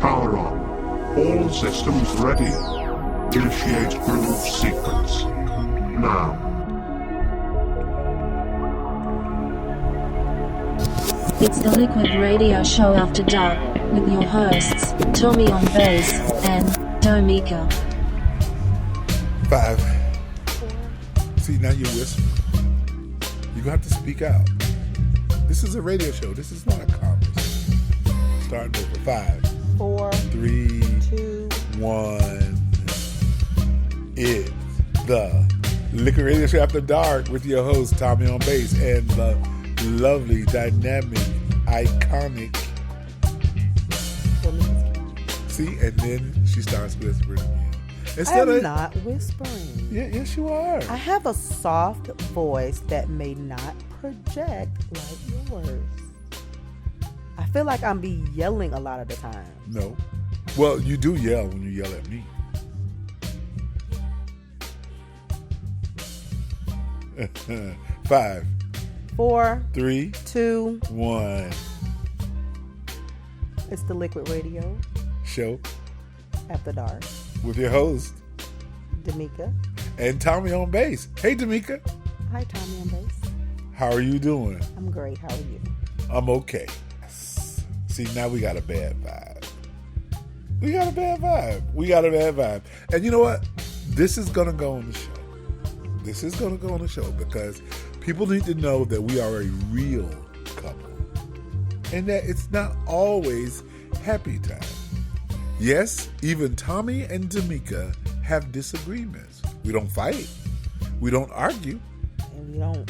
Power on. All systems ready. Initiate groove sequence. Now. It's the Liquid Radio Show After Dark, with your hosts, Tommy on bass, and Domika. 5. See, now you're whispering. You're going to have to speak out. This is a radio show. This is not a conversation. Starting over. 5, 4, 3, 2, 1. It's the Liquid Radio Show After Dark with your host, Tommy on bass, and the lovely, dynamic, iconic. See, and then she starts whispering again. I'm not whispering. Yeah, yes, you are. I have a soft voice that may not project like yours. I feel like I'm be yelling a lot of the time. No. Well, you do yell when you yell at me. Five, 4, 3, 2, 1. It's the Liquid Radio Show After Dark with your host, Domika. And Tommy on bass. Hey, Domika. Hi, Tommy on bass. How are you doing? I'm great. How are you? I'm okay. See, now we got a bad vibe. We got a bad vibe. And you know what? This is going to go on the show. Because people need to know that we are a real couple. And that it's not always happy time. Yes, even Tommy and Domika have disagreements. We don't fight. We don't argue. And we don't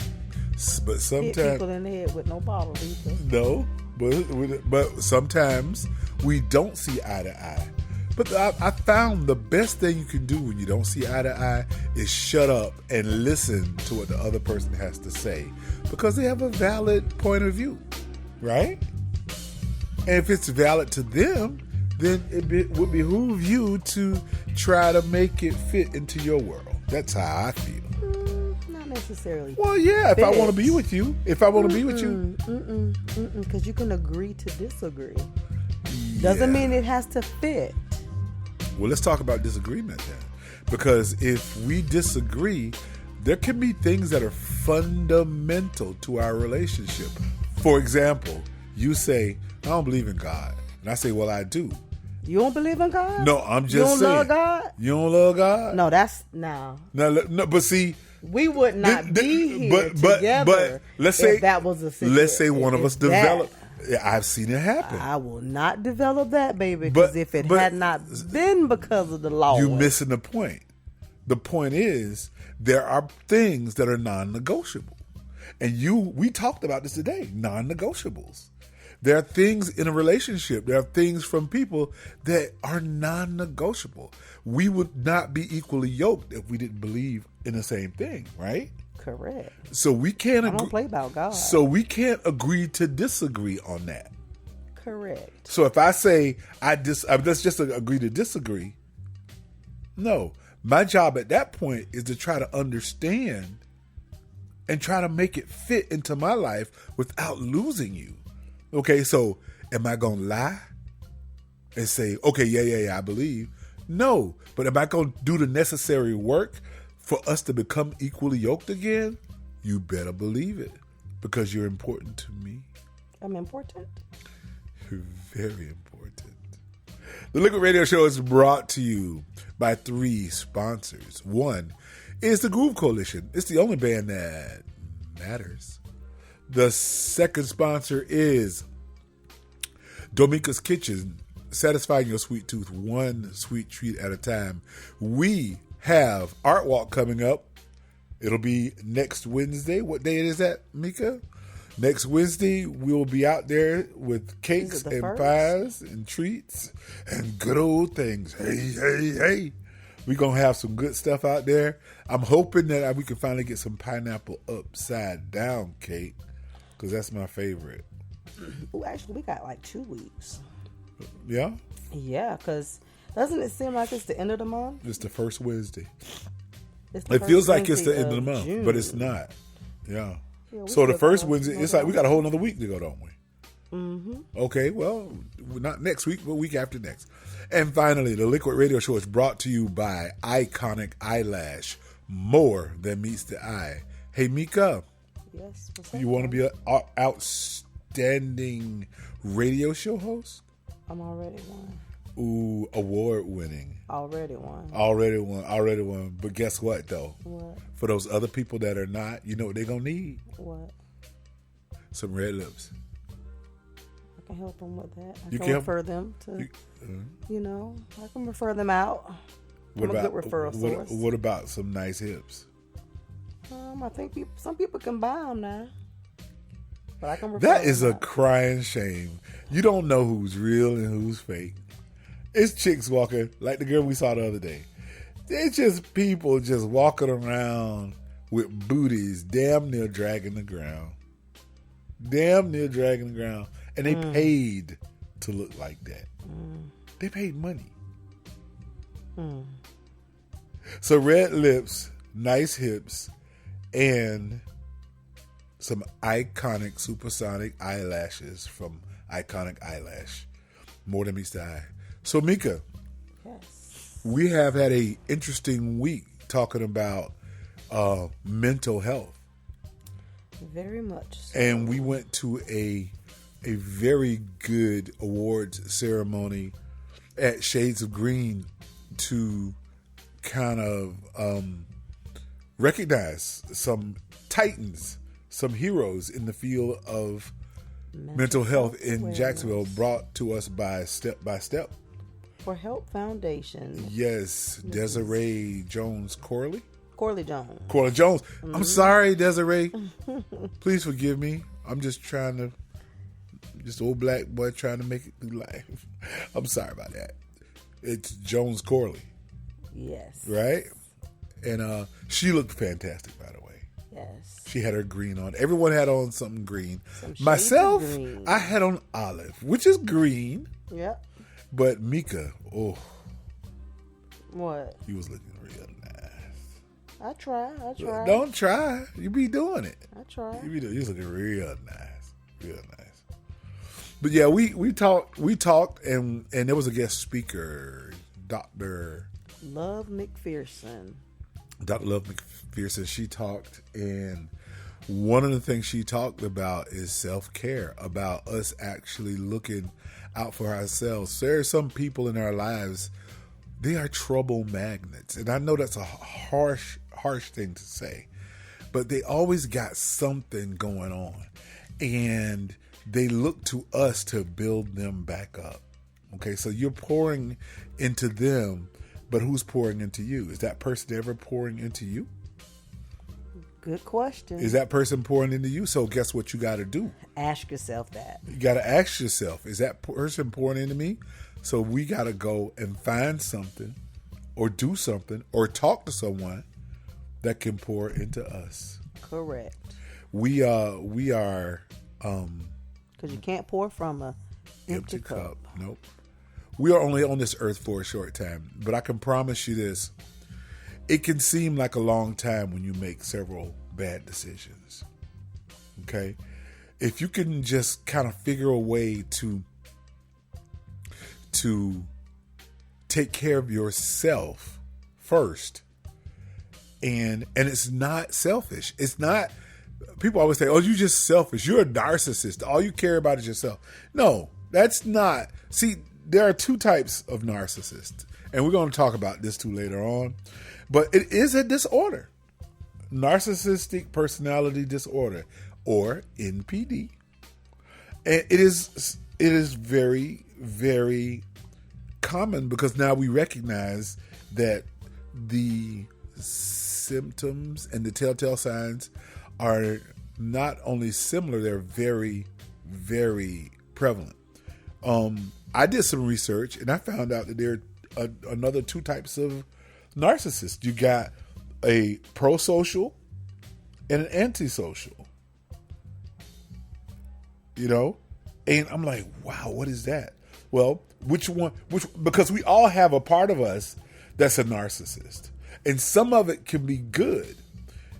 but sometimes hit people in the head with no bottle either. No, but sometimes we don't see eye to eye. But I found the best thing you can do when you don't see eye to eye is shut up and listen to what the other person has to say, because they have a valid point of view, right? And if it's valid to them, then it would behoove you to try to make it fit into your world. That's how I feel. Not necessarily. Well, yeah, if I want to be with you. Because you can agree to disagree. Doesn't mean it has to fit. Well, let's talk about disagreement then. Because if we disagree, there can be things that are fundamental to our relationship. For example, you say, I don't believe in God. And I say, well, I do. You don't believe in God? No, I'm just saying. You don't love God? You don't love God? No, that's no. No, but see, we would not be here together. But let's say if that was a situation. Let's say one of us developed. I've seen it happen. I will not develop that, baby, because if it had not been because of the law, you're missing the point. The point is there are things that are non-negotiable, and we talked about this today. Non-negotiables. There are things in a relationship. There are things from people that are non-negotiable. We would not be equally yoked if we didn't believe in the same thing, right? Correct. So we can't. I don't play about God. So we can't agree to disagree on that. Correct. So if I say let's just agree to disagree. No, my job at that point is to try to understand and try to make it fit into my life without losing you. Okay, so am I going to lie and say, okay, yeah, I believe? No, but am I going to do the necessary work for us to become equally yoked again? You better believe it, because you're important to me. I'm important? You're very important. The Liquid Radio Show is brought to you by 3 sponsors. One is the Groove Coalition. It's the only band that matters. The second sponsor is Domika's Kitchen, satisfying your sweet tooth one sweet treat at a time. We have Art Walk coming up. It'll be next Wednesday. What day is that, Mika? Next Wednesday, we will be out there with cakes and pies and treats and good old things. Hey. We're going to have some good stuff out there. I'm hoping that we can finally get some pineapple upside down cake, because that's my favorite. Oh, actually, we got like 2 weeks. Yeah? Yeah, because doesn't it seem like it's the end of the month? It's the first Wednesday. It feels like it's the end of the month, June. But it's not. Yeah. So the first Wednesday, it's like we got a whole another week to go, don't we? Okay, well, not next week, but week after next. And finally, the Liquid Radio Show is brought to you by Iconic Eyelash. More than meets the eye. Hey, Mika. Yes. What's up, You want to be an outstanding radio show host? I'm already one. Ooh, award winning. Already one. Already won. But guess what, though? What? For those other people that are not, you know what they're going to need? What? Some red lips. I can help them with that. I You can can refer them to, I can refer them out. What I'm about, a good referral source. What about some nice hips? I think some people can buy them now. But I can refer That is them a out. crying shame. You don't know who's real and who's fake. It's chicks walking, like the girl we saw the other day. It's just people just walking around with booties damn near dragging the ground. And they paid to look like that. They paid money. So red lips, nice hips, and some iconic supersonic eyelashes from Iconic Eyelash. More than meets the eye. So Mika, Yes. we have had a interesting week talking about mental health. Very much so. And we went to a very good awards ceremony at Shades of Green to kind of recognize some titans, some heroes in the field of mental health in awareness. Jacksonville, brought to us by Step by Step. For Help Foundation. Yes, Desiree Jones Corley. Corley Jones. Corley Jones. I'm sorry, Desiree. Please forgive me. I'm just old black boy trying to make it through life. I'm sorry about that. It's Jones Corley, Yes. right? And she looked fantastic, by the way. Yes. She had her green on. Everyone had on something green. Some shades Myself, of green. I had on olive, which is green. Yep. But Mika, What? you was looking real nice. I try. Don't try. You be doing it. I try. You was looking real nice. But yeah, we talked, and there was a guest speaker, Dr. Love McPherson. Love McPherson. She talked, and one of the things she talked about is self-care, about us actually looking out for ourselves. There are some people in our lives, they are trouble magnets, and I know that's a harsh thing to say, but they always got something going on, and they look to us to build them back up. Okay, so you're pouring into them, but who's pouring into you? Is that person ever pouring into you? Good question. Is that person pouring into you? So guess what you got to do? Ask yourself that. You got to ask yourself, is that person pouring into me? So we got to go and find something or do something or talk to someone that can pour into us. Correct. We are Because you can't pour from a empty cup. Nope. We are only on this earth for a short time, but I can promise you this. It can seem like a long time when you make several bad decisions. Okay? If you can just kind of figure a way to take care of yourself first, and it's not selfish. It's not, people always say, oh, you're just selfish. You're a narcissist. All you care about is yourself. No, that's not. See, there are two types of narcissists, and we're going to talk about this too later on. But it is a disorder, narcissistic personality disorder, or NPD. And it is very, very common because now we recognize that the symptoms and the telltale signs are not only similar, they're very, very prevalent. I did some research and I found out that there are another two types of narcissists. You got a pro-social and an antisocial. You know? And I'm like, wow, what is that? Well, because we all have a part of us that's a narcissist. And some of it can be good.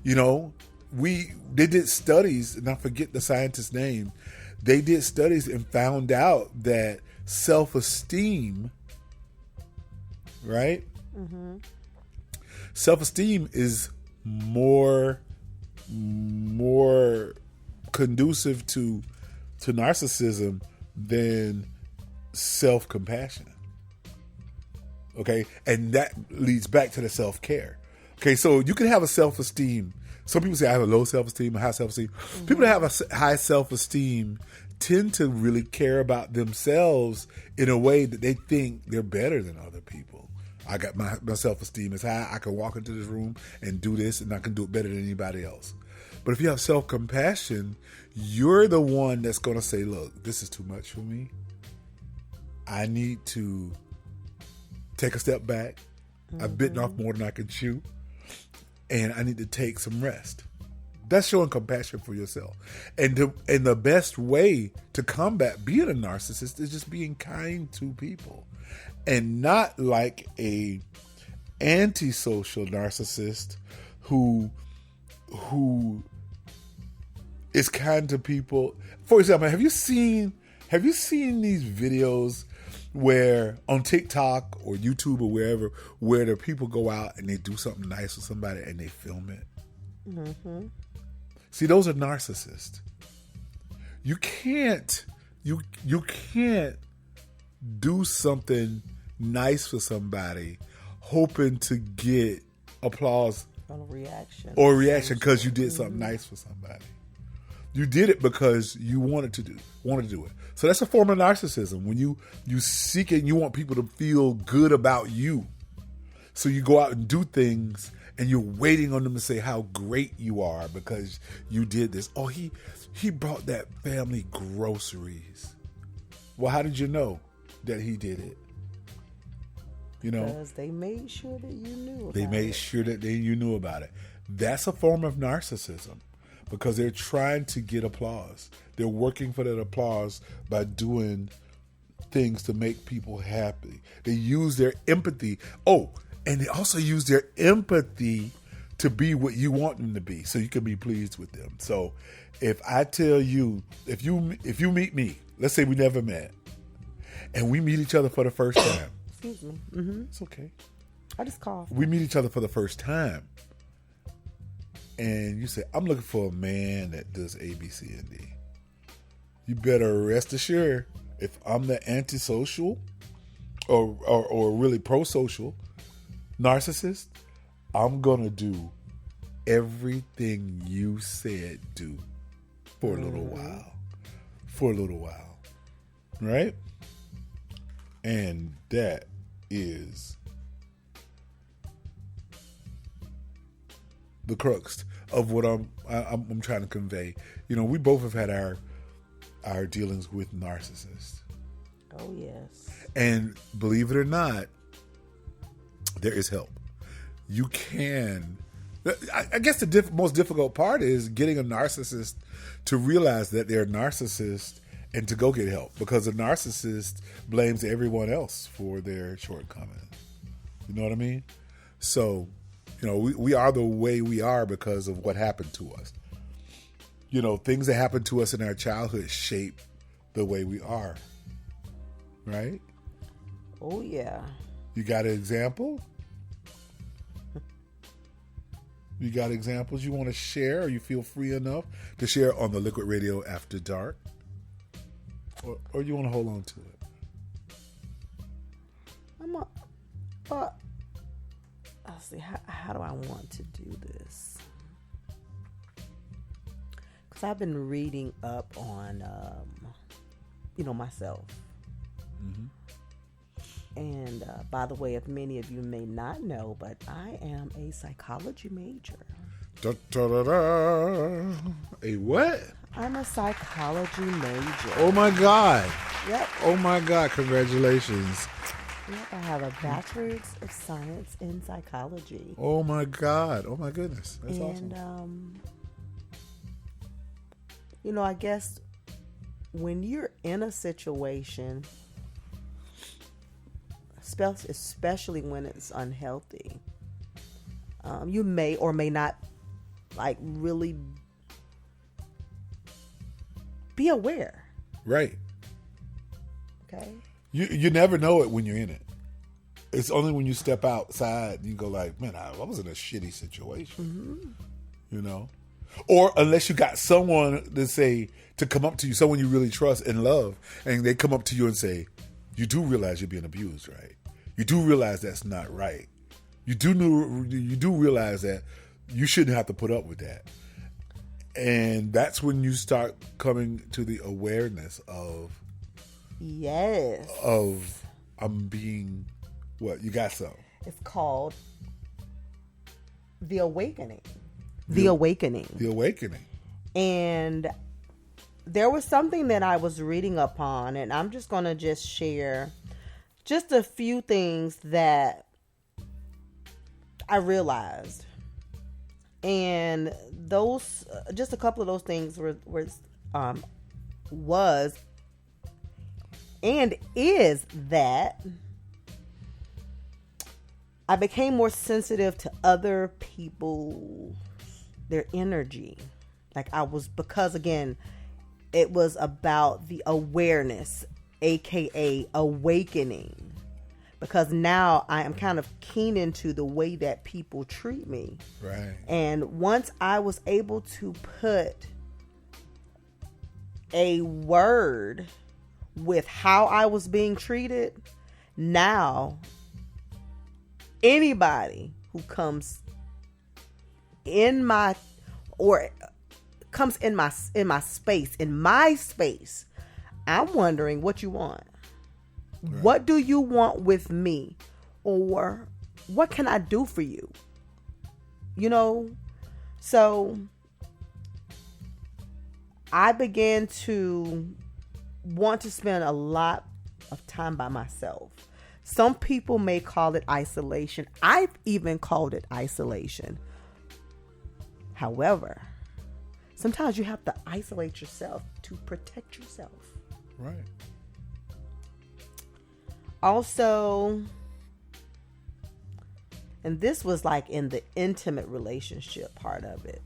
You know, they did studies, and I forget the scientist's name, they did studies and found out that self-esteem, right? Mm-hmm. Self-esteem is more conducive to narcissism than self-compassion. Okay, and that leads back to the self-care. Okay, so you can have a self-esteem. Some people say I have a low self-esteem, a high self-esteem. Mm-hmm. People that have a high self-esteem tend to really care about themselves in a way that they think they're better than other people. I got my self-esteem is high. I can walk into this room and do this, and I can do it better than anybody else. But if you have self-compassion, you're the one that's going to say, look, this is too much for me. I need to take a step back. Mm-hmm. I've bitten off more than I can chew, and I need to take some rest. That's showing compassion for yourself. And the best way to combat being a narcissist is just being kind to people, and not like a antisocial narcissist who is kind to people. For example, have you seen these videos where on TikTok or YouTube or wherever, where the people go out and they do something nice with somebody and they film it? Mm-hmm. See, those are narcissists. You can't do something nice for somebody hoping to get applause or reaction because you did something nice for somebody. You did it because you wanted to do it. So that's a form of narcissism. When you seek it and you want people to feel good about you. So you go out and do things and you're waiting on them to say how great you are because you did this. Oh, he brought that family groceries. Well, how did you know that he did it? You know, because they made sure that you knew about it. They made sure that you knew about it. That's a form of narcissism because they're trying to get applause. They're working for that applause by doing things to make people happy. They use their empathy. Oh, and they also use their empathy to be what you want them to be so you can be pleased with them. So if I tell you, if you meet me, let's say we never met, and we meet each other for the first time. Excuse me. Mm-hmm. It's okay. I just coughed. We meet each other for the first time. And you say, I'm looking for a man that does A, B, C, and D. You better rest assured, if I'm the antisocial or really pro-social narcissist, I'm going to do everything you said do for a little while. For a little while. Right? And that is the crux of what I'm trying to convey. You know, we both have had our dealings with narcissists. Oh, yes. And believe it or not, there is help. You can. I guess the most difficult part is getting a narcissist to realize that they're a narcissist and to go get help, because a narcissist blames everyone else for their shortcomings. You know what I mean? So, you know, we are the way we are because of what happened to us. You know, things that happened to us in our childhood shape the way we are. Right? Oh, yeah. You got an example? You got examples you want to share, or you feel free enough to share on the Liquid Radio After Dark? Or you want to hold on to it? Let's see, how do I want to do this? Because I've been reading up on, myself. Mm-hmm. And by the way, if many of you may not know, but I am a psychology major. Da, da, da, da. A what? I'm a psychology major. Oh my God. Yep. Oh my God. Congratulations. Yep, I have a bachelor's of science in psychology. Oh my God. Oh my goodness. That's awesome. And, I guess when you're in a situation, especially when it's unhealthy, you may or may not really be aware Right. Okay. You never know it when you're in it. It's only when you step outside and you go like, man, I was in a shitty situation. You know? Or unless you got someone to come up to you, someone you really trust and love, and they come up to you and say, you do realize you're being abused, right? You do realize that's not right. You do realize that you shouldn't have to put up with that. And that's when you start coming to the awareness of, yes, of I'm being, what, you got some? It's called the awakening. The awakening. The awakening. And there was something that I was reading upon, and I'm just going to just share just a few things that I realized. And those, just a couple of those things was and is that I became more sensitive to other people, their energy. Like I was, because again, it was about the awareness, aka awakening. Because now I am kind of keen into the way that people treat me. Right. And once I was able to put a word with how I was being treated, now anybody who comes in my space, I'm wondering what you want. Right. What do you want with me? Or what can I do for you? You know? So I began to want to spend a lot of time by myself. Some people may call it isolation. I've even called it isolation. However, sometimes you have to isolate yourself to protect yourself. Right. Also, and this was like in the intimate relationship part of it.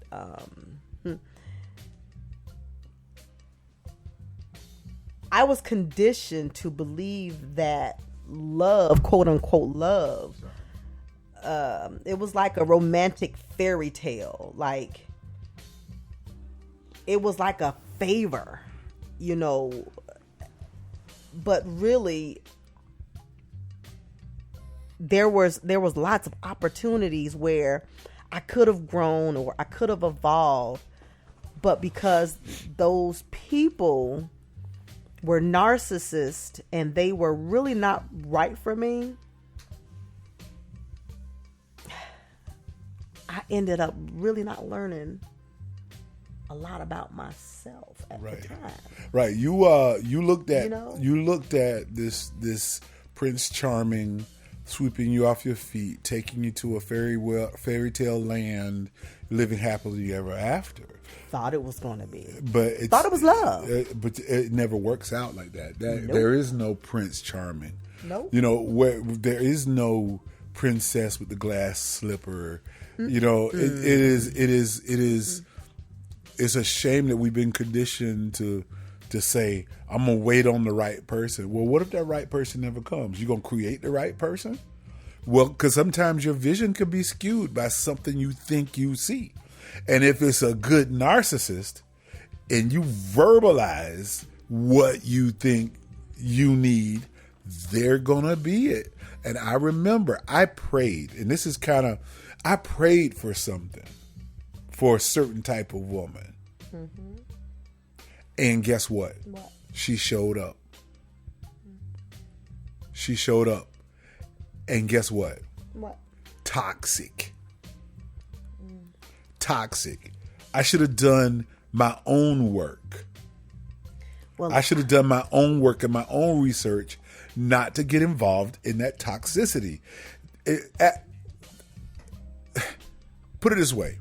I was conditioned to believe that love, quote unquote love, it was like a romantic fairy tale. Like it was like a favor, you know, but really there was lots of opportunities where I could have grown or I could have evolved, but because those people were narcissists and they were really not right for me, I ended up really not learning a lot about myself at the time. Right. You looked at this Prince Charming sweeping you off your feet, taking you to a fairy tale land, living happily ever after. Thought it was going to be, but thought it was love. But it never works out like that. Nope. There is no Prince Charming. Nope. You know, where there is no princess with the glass slipper. Mm-hmm. You know, it's a shame that we've been conditioned to say, I'm going to wait on the right person. Well, what if that right person never comes? You going to create the right person? Well, because sometimes your vision could be skewed by something you think you see. And if it's a good narcissist and you verbalize what you think you need, they're going to be it. And I remember I prayed, and this is I prayed for something, for a certain type of woman. Mm-hmm. And guess what? What? She showed up. She showed up. And guess what? What? Toxic. Toxic. I should have done my own work. Well, I should have done my own work and my own research, not to get involved in that toxicity. Put it this way.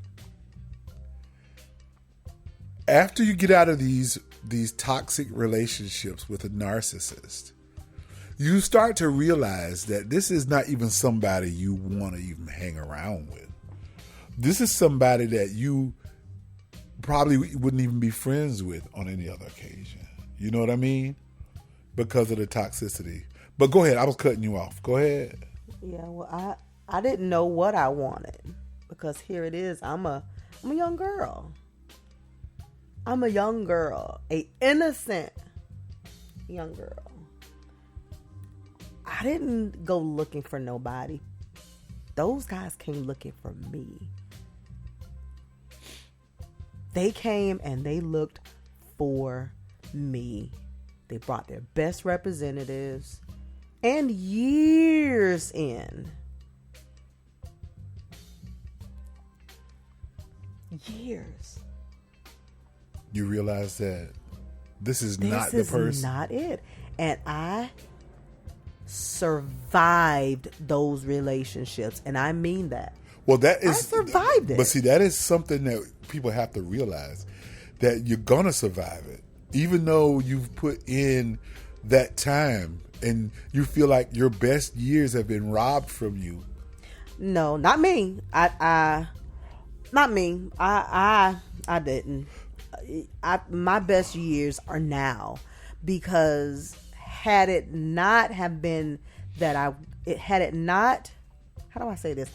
After you get out of these toxic relationships with a narcissist, you start to realize that this is not even somebody you want to even hang around with. This is somebody that you probably wouldn't even be friends with on any other occasion. You know what I mean? Because of the toxicity. But go ahead. I was cutting you off. Go ahead. Yeah, well, I didn't know what I wanted because here it is. I'm a young girl. I'm a young girl, a innocent young girl. I didn't go looking for nobody. Those guys came looking for me. They came and they looked for me. They brought their best representatives. And years in. Years. You realize that this is not the person. This is not it. And I survived those relationships. And I mean that. Well, that is. I survived it. But see, that is something that people have to realize, that you're going to survive it. Even though you've put in that time and you feel like your best years have been robbed from you. No, not me. Not me. I didn't. My best years are now, because had it not have been that had it not, how do I say this?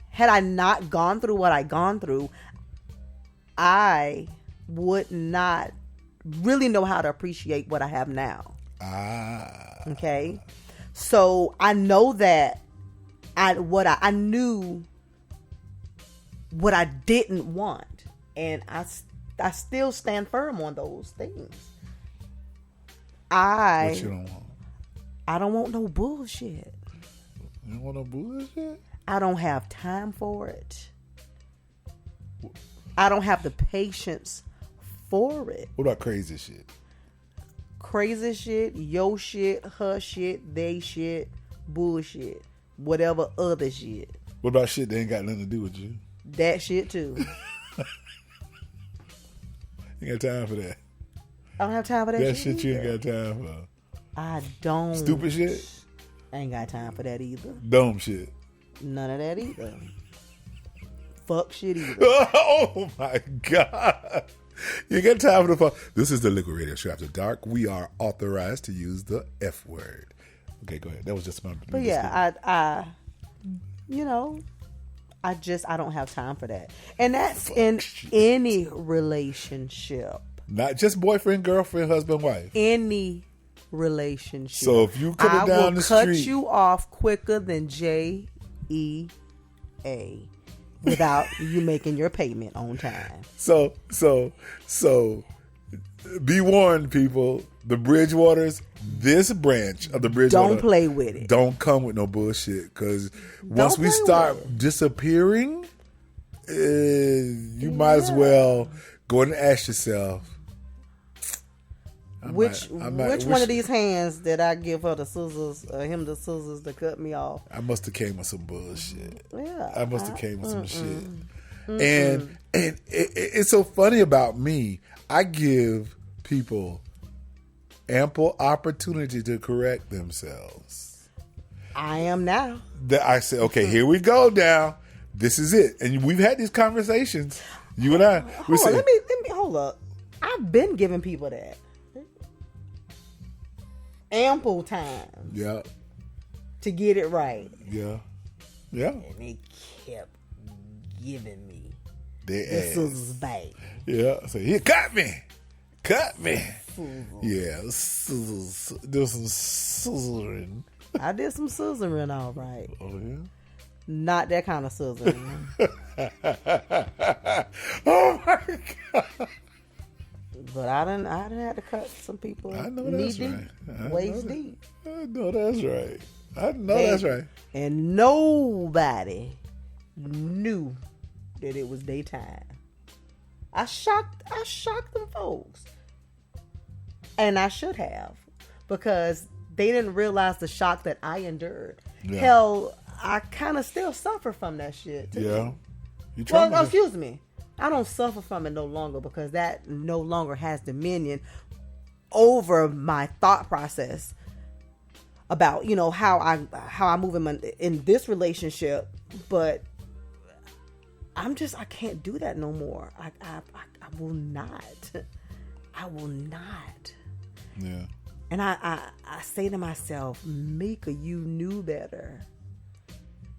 Had I not gone through what I gone through, I would not really know how to appreciate what I have now. Okay. So I know that I knew what I didn't want, and I still stand firm on those things. What you don't want? I don't want no bullshit. You don't want no bullshit? I don't have time for it. I don't have the patience for it. What about crazy shit? Crazy shit, yo shit, her shit, they shit, bullshit, whatever other shit. What about shit that ain't got nothing to do with you? That shit too. You ain't got time for that. I don't have time for that, That shit shit you either. ain't got time for. I don't. Stupid shit? I ain't got time for that either. Dumb shit. None of that either. Fuck shit either. Oh my God. You got time for the fun. This is the Liquid Radio Show After Dark. We are authorized to use the F word. Okay, go ahead. That was just my. But yeah, I I don't have time for that. And that's in any relationship. Not just boyfriend, girlfriend, husband, wife. Any relationship. So if you coming down the street, I will cut you off quicker than JEA without you making your payment on time. So be warned, people. The Bridgewaters, this branch of the Bridgewater, don't play with it. Don't come with no bullshit, because once we start disappearing, you might as well go and ask yourself. Which one of these hands did I give her the scissors, him the scissors to cut me off? I must have came with some bullshit. Yeah, I must have came with some shit. And it's so funny about me. I give people ample opportunity to correct themselves. I am now. I say, okay, here we go now. This is it. And we've had these conversations. You and I. Let me hold up. I've been giving people that. Ample time. Yeah. To get it right. Yeah. Yeah. And they kept giving me the scissors back. Yeah. So here, cut me. Yeah. Scissors. Do some scissoring. I did some scissoring, all right. Oh yeah. Not that kind of scissoring. Oh my God. But I didn't have to cut some people. I know that's knee right. Deep, waist deep. I know that's right. That's right. And nobody knew that it was daytime. I shocked them folks. And I should have, because they didn't realize the shock that I endured. Yeah. Hell, I kind of still suffer from that shit too. Yeah. Well, excuse me. I don't suffer from it no longer, because that no longer has dominion over my thought process about, how I move in this relationship. But I can't do that no more. I will not. Yeah. And I say to myself, Mika, you knew better.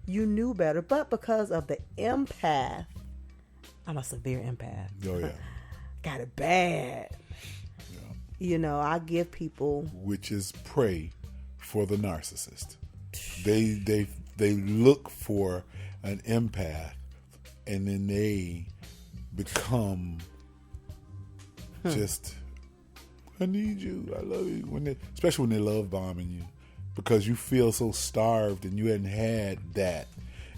You knew better. But because of the empath, I'm a severe empath. Oh, yeah. Got it bad. Yeah. You know, I give people... Which is prey for the narcissist. They look for an empath, and then they become just, I need you, I love you. Especially when they love bombing you, because you feel so starved and you hadn't had that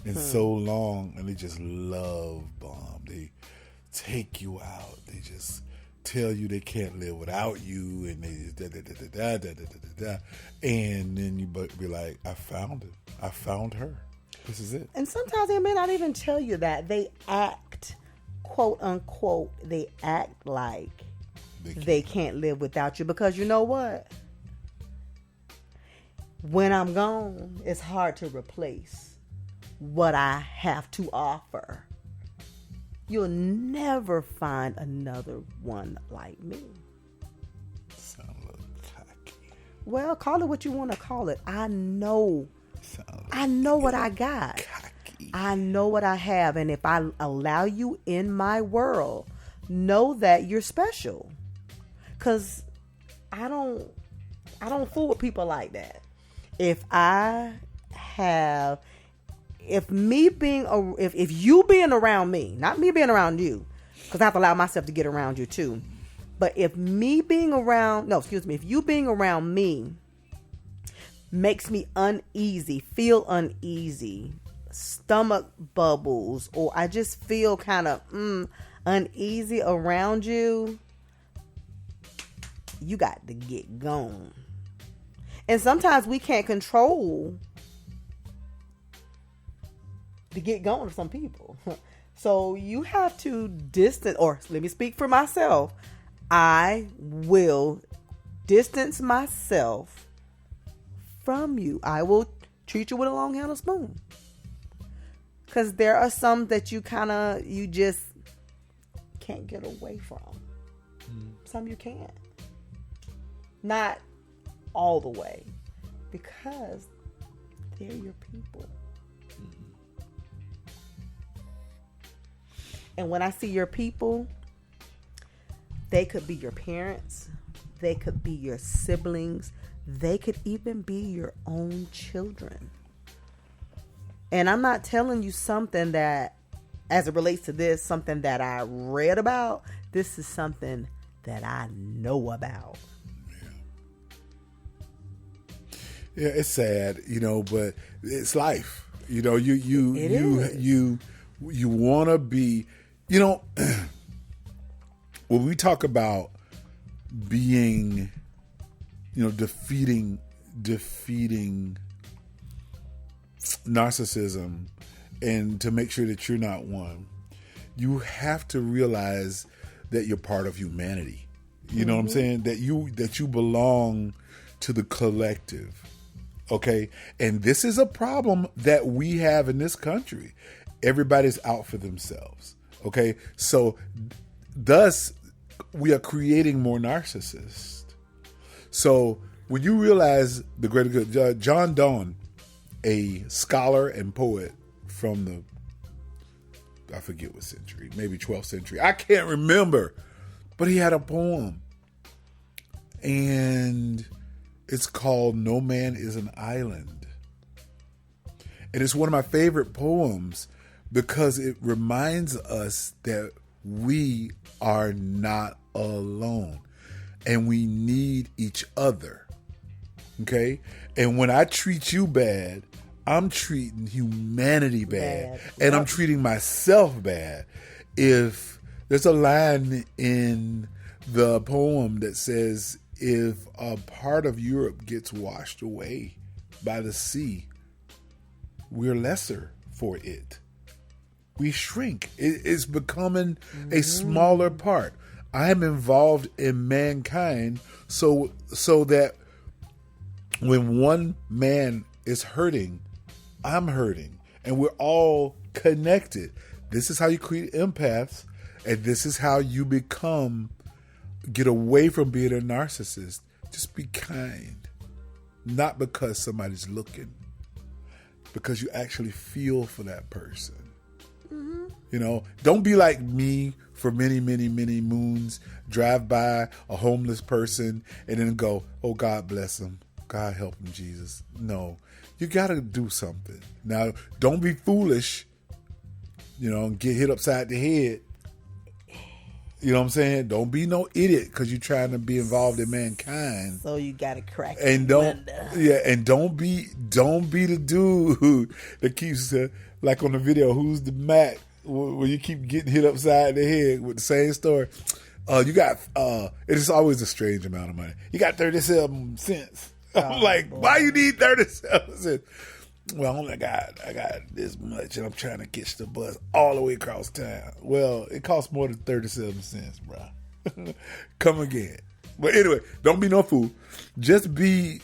in so long, and they just love bomb. They take you out. They just tell you they can't live without you, and they and then you be like, I found it. I found her. This is it. And sometimes they may not even tell you that. They act, quote unquote, they act like they can't live without you, because you know what? When I'm gone, it's hard to replace what I have to offer. You'll never find another one like me. Sound a little cocky. Well, call it what you want to call it. I know what I got. Cocky. I know what I have. And if I allow you in my world, know that you're special. Because I don't fool with people like that. If you being around me, not me being around you, because I have to allow myself to get around you too. But if you being around me makes me uneasy, feel uneasy, stomach bubbles, or I just feel kind of uneasy around you, you got to get gone. And sometimes we can't control to get going with some people. So you have to distance, or let me speak for myself. I will distance myself from you. I will treat you with a long handled spoon. Because there are some that you just can't get away from. Some you can't. Not all the way. Because they're your people. And when I see your people, they could be your parents. They could be your siblings. They could even be your own children. And I'm not telling you something that, as it relates to this, something that I read about. This is something that I know about. Yeah, it's sad, but it's life. You want to be, when we talk about being, defeating narcissism, and to make sure that you're not one, you have to realize that you're part of humanity. You know what I'm saying? That you belong to the collective. Okay? And this is a problem that we have in this country. Everybody's out for themselves. Okay? So thus we are creating more narcissists. So when you realize the greater good, John Donne, a scholar and poet from I forget what century, maybe 12th century. I can't remember. But he had a poem. And it's called No Man is an Island. And it's one of my favorite poems because it reminds us that we are not alone. And we need each other. Okay? And when I treat you bad, I'm treating humanity bad. And I'm treating myself bad. If there's a line in the poem that says, if a part of Europe gets washed away by the sea, we're lesser for it. We shrink. It's becoming a smaller part. I'm involved in mankind so that when one man is hurting, I'm hurting. And we're all connected. This is how you create empaths. And this is how you get away from being a narcissist, just be kind. Not because somebody's looking, because you actually feel for that person. You know, don't be like me for many, many, many moons. Drive by a homeless person and then go, oh, God bless him. God help him, Jesus. No, you got to do something. Now, don't be foolish, you know, and get hit upside the head. You know what I'm saying? Don't be no idiot because you're trying to be involved in mankind. So you got to crack and the don't window. Yeah, and don't be the dude that keeps like on the video, who's the Mac, where you keep getting hit upside the head with the same story. You got it's always a strange amount of money. You got 37 cents. I'm like, boy, why you need 37 cents? Well, I got this much, and I'm trying to catch the bus all the way across town. Well, it costs more than 37 cents, bro. Come again. But anyway, don't be no fool. Just be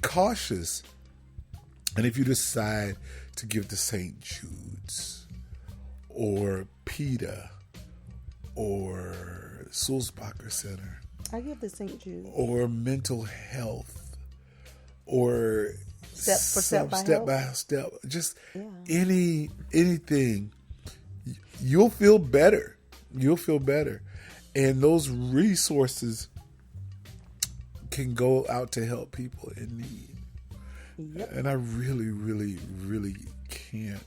cautious. And if you decide to give to St. Jude's or PETA or Sulzbacher Center, I give to St. Jude. or mental health, or step by step, just anything, you'll feel better. And those resources can go out to help people in need. Yep. And I really, really, really can't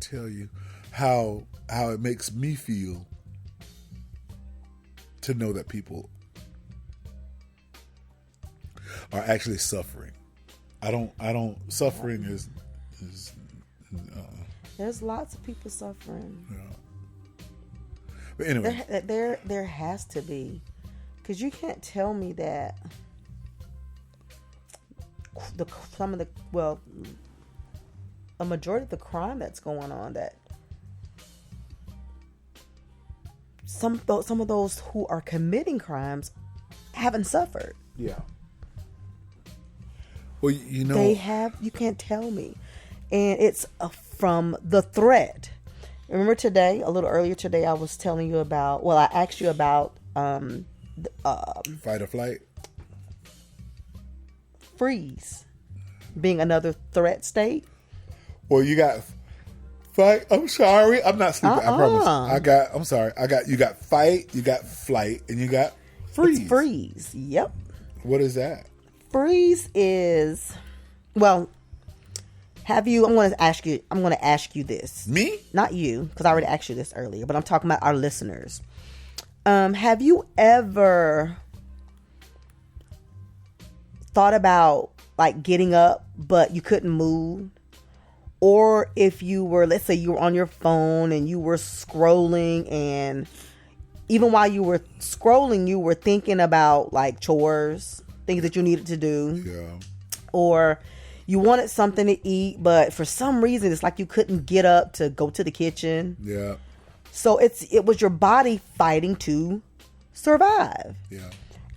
tell you how it makes me feel to know that people are actually suffering. I don't. Suffering is. There's lots of people suffering. Yeah. But anyway, there has to be, because you can't tell me that a majority of the crime that's going on, that some of those who are committing crimes haven't suffered. Yeah. Well, you know, they have. You can't tell me, and it's from the threat. Remember today, a little earlier today, I was telling you about. Well, I asked you about fight or flight, freeze, being another threat state. Well, you got fight. I'm sorry, I'm not sleeping. I promise. I'm sorry. You got fight, you got flight, and you got freeze. It's freeze. Yep. What is that? Freeze is, well, I'm going to ask you this. Me? Not you, because I already asked you this earlier, but I'm talking about our listeners. Have you ever thought about like getting up, but you couldn't move? Or if you were, let's say you were on your phone and you were scrolling, and even while you were scrolling, you were thinking about like chores, things that you needed to do. Yeah. Or you wanted something to eat, but for some reason it's like you couldn't get up to go to the kitchen. Yeah. So it was your body fighting to survive. Yeah.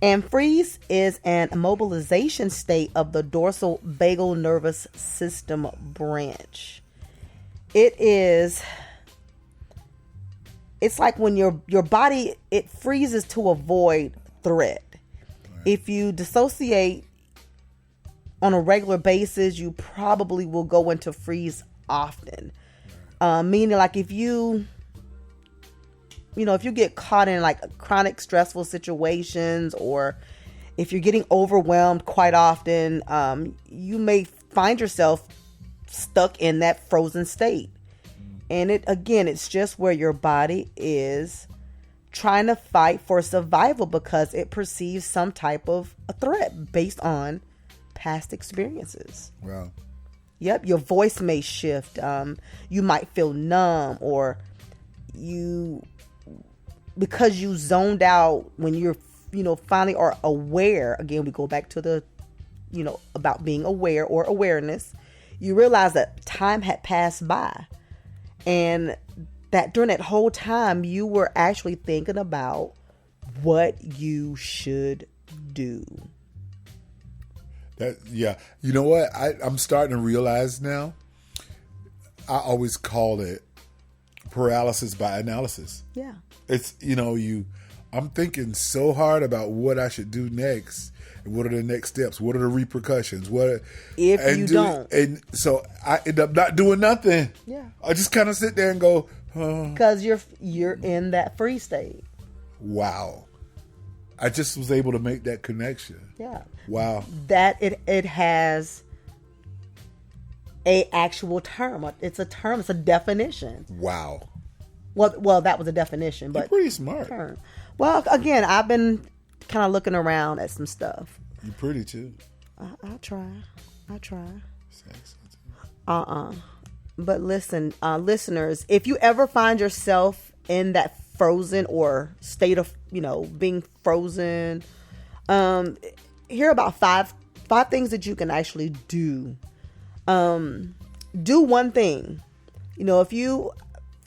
And freeze is an immobilization state of the dorsal vagal nervous system branch. It's like when your body, it freezes to avoid threat. If you dissociate on a regular basis, you probably will go into freeze often. Meaning, like if you get caught in like chronic stressful situations, or if you're getting overwhelmed quite often, you may find yourself stuck in that frozen state. And it's just where your body is trying to fight for survival because it perceives some type of a threat based on past experiences. Wow. Yep. Your voice may shift. You might feel numb, or because you zoned out when you're, finally are aware. Again, we go back to the, about being aware or awareness. You realize that time had passed by, and that during that whole time you were actually thinking about what you should do. Yeah. You know what? I'm starting to realize now, I always call it paralysis by analysis. Yeah. It's, you I'm thinking so hard about what I should do next. And what are the next steps? What are the repercussions? And so I end up not doing nothing. Yeah. I just kind of sit there and go, because you're in that free state. Wow. I just was able to make that connection. Yeah. Wow. That it has a actual term. It's a term. It's a definition. Wow. Well, that was a definition, but you're pretty smart. Term. Well, again, I've been kind of looking around at some stuff. You're pretty too. I'll try. Sexy too. But listen, listeners, if you ever find yourself in that frozen or state of, being frozen, here are about five things that you can actually do. Do one thing. If you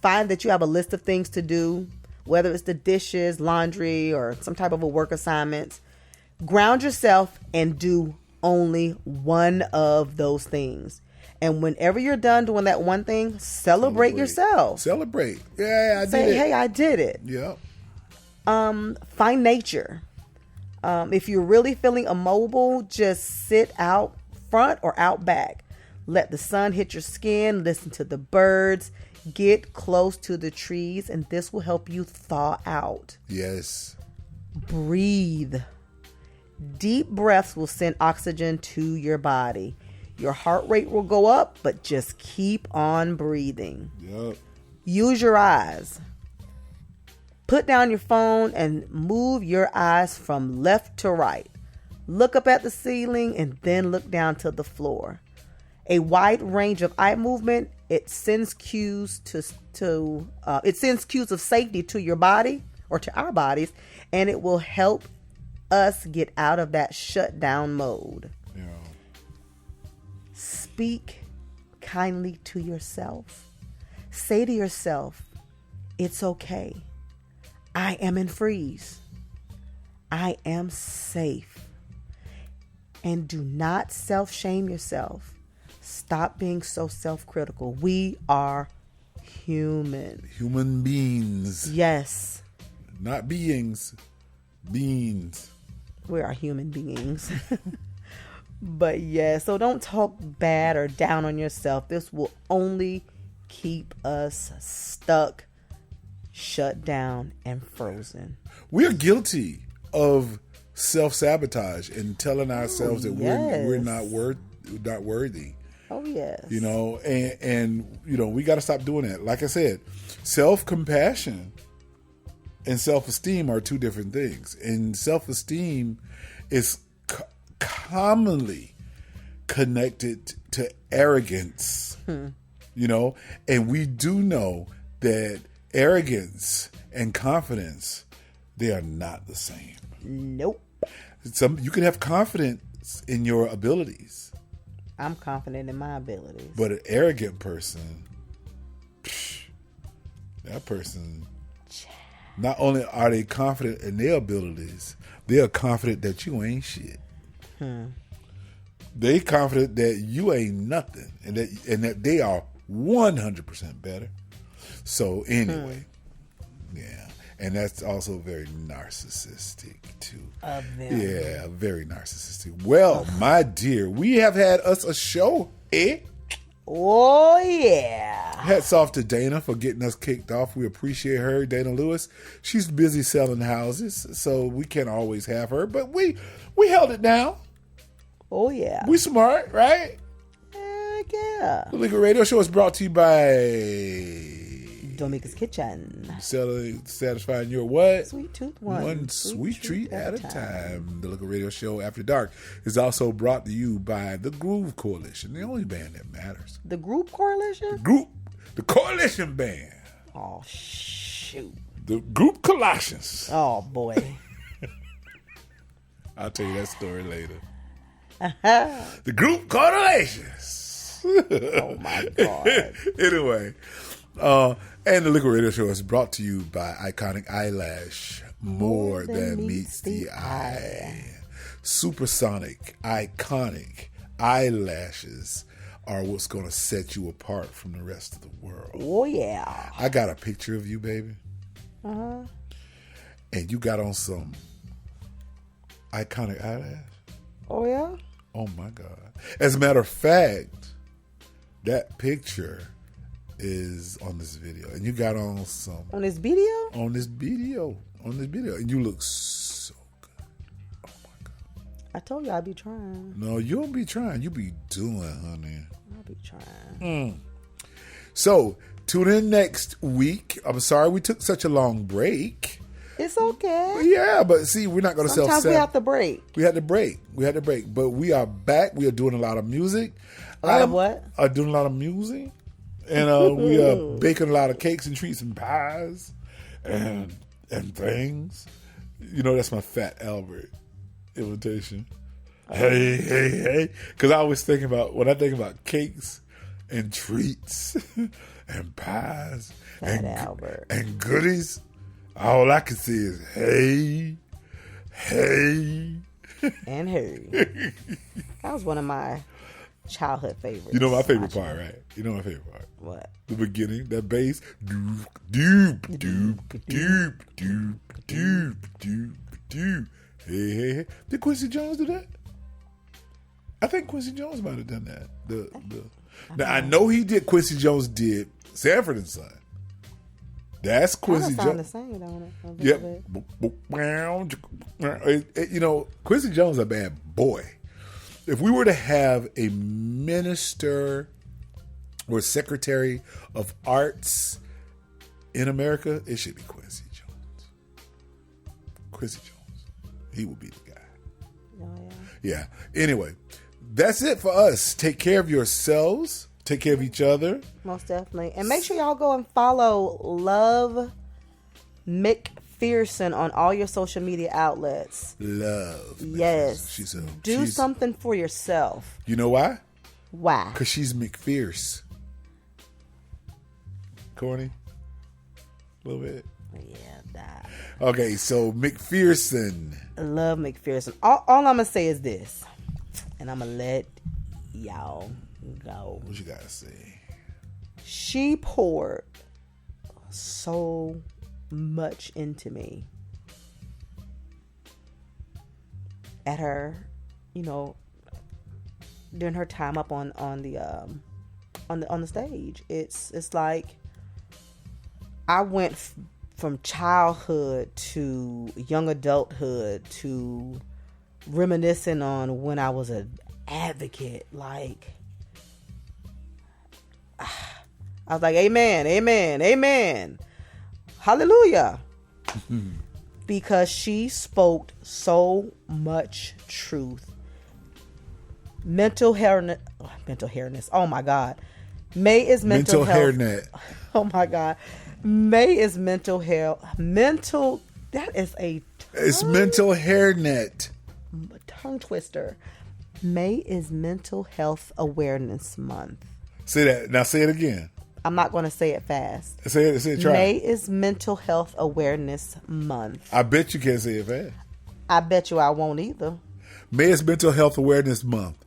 find that you have a list of things to do, whether it's the dishes, laundry, or some type of a work assignment, ground yourself and do only one of those things. And whenever you're done doing that one thing, celebrate yourself. Celebrate. Yeah, I did it. Say, hey, I did it. Yep. Find nature. If you're really feeling immobile, just sit out front or out back. Let the sun hit your skin. Listen to the birds. Get close to the trees, and this will help you thaw out. Yes. Breathe. Deep breaths will send oxygen to your body. Your heart rate will go up, but just keep on breathing. Yep. Use your eyes. Put down your phone and move your eyes from left to right. Look up at the ceiling and then look down to the floor. A wide range of eye movement, it sends cues of safety to your body or to our bodies, and it will help us get out of that shutdown mode. Yeah. Speak kindly to yourself. Say to yourself, it's okay. I am in freeze. I am safe. And do not self-shame yourself. Stop being so self-critical. We are human. Human beings. Yes. Not beings. Beings. We are human beings. But yeah, so don't talk bad or down on yourself. This will only keep us stuck, shut down, and frozen. We're guilty of self-sabotage and telling ourselves that we're not worthy. Oh, yes. And we got to stop doing that. Like I said, self-compassion and self-esteem are two different things. And self-esteem is commonly connected to arrogance, and we do know that arrogance and confidence, they are not the same. Nope. You can have confidence in your abilities. I'm confident in my abilities. But an arrogant person, that person, not only are they confident in their abilities, they are confident that you ain't shit. They confident that you ain't nothing, and that they are 100% better. So anyway, yeah, and that's also very narcissistic too. Of them. Yeah, very narcissistic. Well, my dear, we have had us a show, eh? Oh, yeah. Hats off to Dana for getting us kicked off. We appreciate her, Dana Lewis. She's busy selling houses, so we can't always have her, but we held it down. Oh, yeah. We smart, right? Heck yeah. The Legal Radio Show is brought to you by Domika's Kitchen. Satisfying your what? Sweet tooth One sweet treat at a time. The Legal Radio Show After Dark is also brought to you by the Groove Coalition, the only band that matters. The Group Coalition? The Coalition Band. Oh, shoot. The Group Colossians. Oh, boy. I'll tell you that story later. The Group Coalitions. Oh, my God. Anyway, and the Liquid Radio Show is brought to you by Iconic Eyelash. More than meets the eye. Supersonic, iconic eyelashes are what's going to set you apart from the rest of the world. Oh, yeah. I got a picture of you, baby. and you got on some iconic eyelash. Oh yeah. Oh my God! As a matter of fact, that picture is on this video, and you got on some On this video? on this video, and you look so good. Oh my God! I told you I'd be trying. No, you don't be trying. You be doing, honey. I'll be trying. So tune in next week. I'm sorry we took such a long break. It's okay. Yeah, but see, we're not going to Sometimes we have to break. We had to break. But we are back. We are doing a lot of music. A lot of what? Doing a lot of music. And we are baking a lot of cakes and treats and pies and things. You know, that's my Fat Albert imitation. Hey. Because I always think about, when I think about cakes and treats and pies Fat Albert. and goodies, all I can see is hey. And Harry. That was one of my childhood favorites. You know my favorite part, right? You know my favorite part. What? The beginning, that bass. Doop, doop, doop, doop, doop, doop, doop, doop. Hey. Did Quincy Jones do that? I think Quincy Jones might have done that. Now I know he did. Quincy Jones did Sanford and Son. That's Quincy Sound the Jones. same, don't it? Yep. You know, Quincy Jones is a bad boy. If we were to have a minister or secretary of arts in America, it should be Quincy Jones. Quincy Jones. He would be the guy. Oh, Yeah. Anyway, that's it for us. Take care of yourselves. Take care of each other. Most definitely. And make sure y'all go and follow Love McPherson on all your social media outlets. Love. Yes. She's something for yourself. You know why? Why? Because she's McFierce. Corny? A little bit. Yeah, that. Okay, so McPherson. Love McPherson. All I'm going to say is this. And I'm going to let y'all go. What you got to say? She poured so much into me at her, during her time up on the stage. It's like I went from childhood to young adulthood to reminiscing on when I was an advocate. Like, I was like, amen, hallelujah. Because she spoke so much truth. Mental hairness. Oh my God. May is mental health. hairnet. Oh my God. May is mental health. That is It's mental hairnet. tongue twister. May is Mental Health Awareness Month. Say that. Now say it again. I'm not going to say it fast. Say it, try. May is Mental Health Awareness Month. I bet you can't say it fast. I bet you I won't either. May is Mental Health Awareness Month.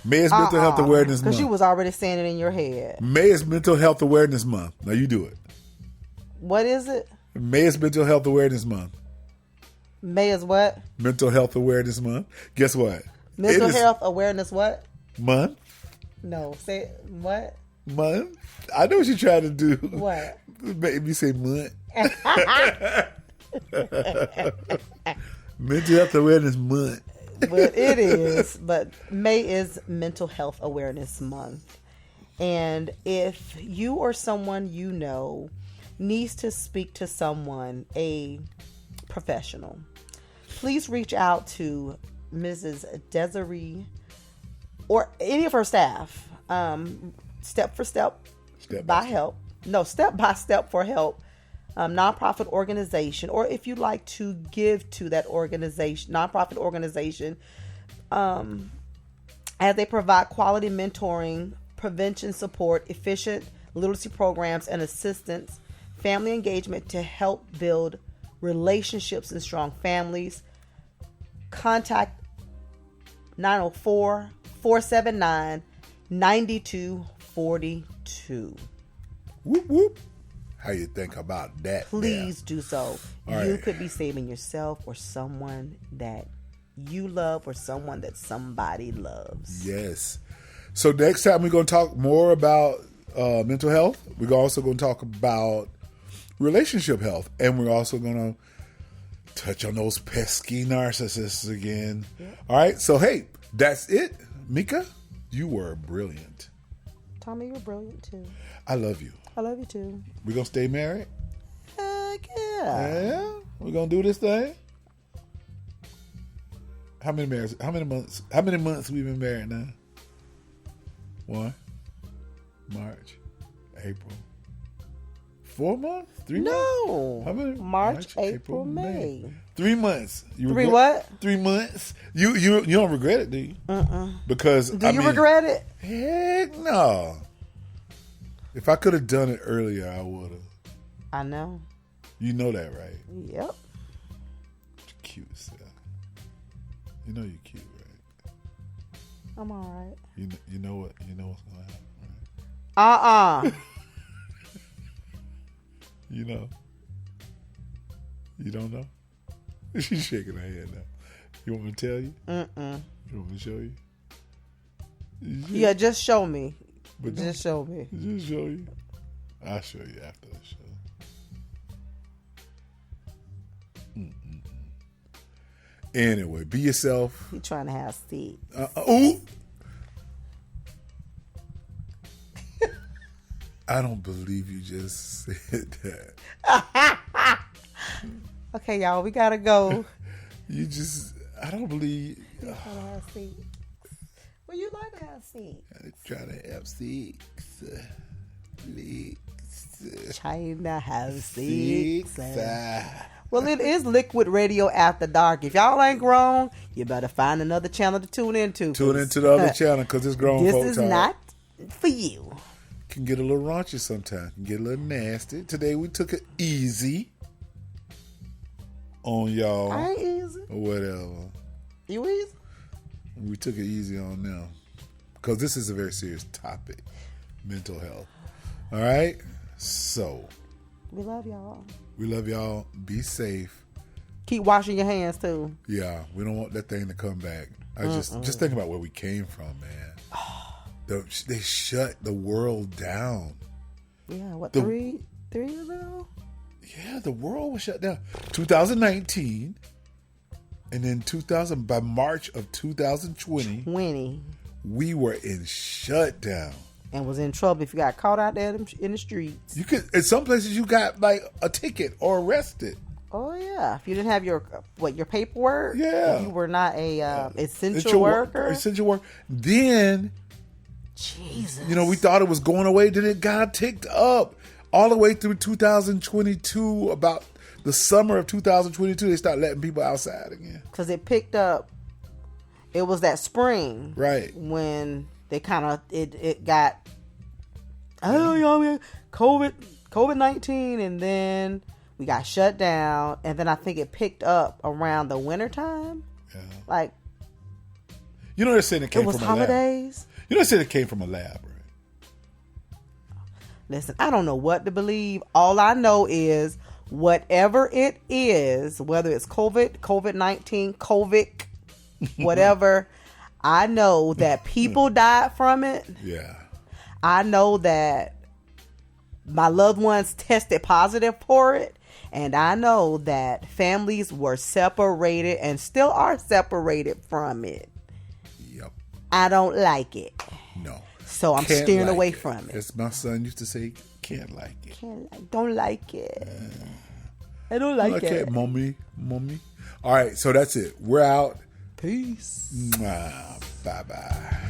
May is Mental Health Awareness Month. Because you was already saying it in your head. May is Mental Health Awareness Month. Now you do it. What is it? May is Mental Health Awareness Month. May is what? Mental Health Awareness Month. Guess what? Mental Health Awareness what? Month. No, say what? Month. I know what you're trying to do. What? Make me say month. Mental Health Awareness Month. But it is. But May is Mental Health Awareness Month. And if you or someone you know needs to speak to someone, a professional, please reach out to Mrs. Desiree or any of her staff. Step for Step by Help. No, Step by Step for Help. Nonprofit organization, or if you'd like to give to that organization, nonprofit organization, as they provide quality mentoring, prevention support, efficient literacy programs, and assistance, family engagement to help build relationships and strong families. Contact 904-479-9242. Whoop whoop. how you think about that. Please do so. All You right. could be saving yourself or someone that you love or someone that somebody loves. Yes. So next time we're going to talk more about mental health. We're also going to talk about relationship health. And we're also going to touch on those pesky narcissists again. Yeah. All right. So, hey, that's it. Mika, you were brilliant. Tommy, you're brilliant too. I love you. I love you too. We're going to stay married? Heck yeah. Yeah? We're going to do this thing? How many months we've been married now? 1 March, April. 4 months? 3 months? No. How many? March, April, May. 3 months. You 3 what? 3 months. You don't regret it, do you? Because Do you regret it? Heck no. If I could have done it earlier, I would have. I know. You know that, right? Yep. Cute self. You know you're cute, right? I'm all right. You know what's gonna happen, right? You know. You don't know? She's shaking her head now. You want me to tell you? You want me to show you? Yeah, just show me. But just show me. Just show you. I'll show you after the show. Anyway, be yourself. You trying to have sex. Ooh. I don't believe you just said that. Okay, y'all, we gotta go. I don't believe. You trying to have sex. Well, you like to have sex. I'm trying to have sex. Trying to have sex. Well, it is Liquid Radio After Dark. If y'all ain't grown, you better find another channel to tune into. Tune into the other channel because it's grown this folk is talk. not for you. Can get a little raunchy sometimes. Can get a little nasty. Today we took it easy on y'all. I ain't easy. Or whatever. You easy? We took it easy on them because this is a very serious topic, mental health. All right, so we love y'all. We love y'all. Be safe. Keep washing your hands too. Yeah, we don't want that thing to come back. I just think about where we came from, man. They shut the world down. Yeah, what, 3 years ago? Yeah, the world was shut down. 2019. And then by March of 2020, we were in shutdown. And was in trouble if you got caught out there in the streets. You could, in some places, you got like a ticket or arrested. Oh yeah, if you didn't have your paperwork. Yeah, if you were not a essential worker. Essential work. Then, Jesus, we thought it was going away. Then it got ticked up all the way through 2022. About the summer of 2022, they started letting people outside again because it picked up. It was that spring, right, when they kind of it got COVID-19, and then we got shut down, and then I think it picked up around the wintertime. Yeah. Like, they're saying it came from holidays. A lab. They're saying it came from a lab, right? Listen, I don't know what to believe. All I know is whatever it is, whether it's COVID-19, COVID, whatever, I know that people died from it. Yeah. I know that my loved ones tested positive for it. And I know that families were separated and still are separated from it. Yep. I don't like it. No. So I'm steering away from it. As my son used to say, can't like it. Don't like it. I don't like it. Okay, mommy. All right, so that's it. We're out. Peace. Bye-bye.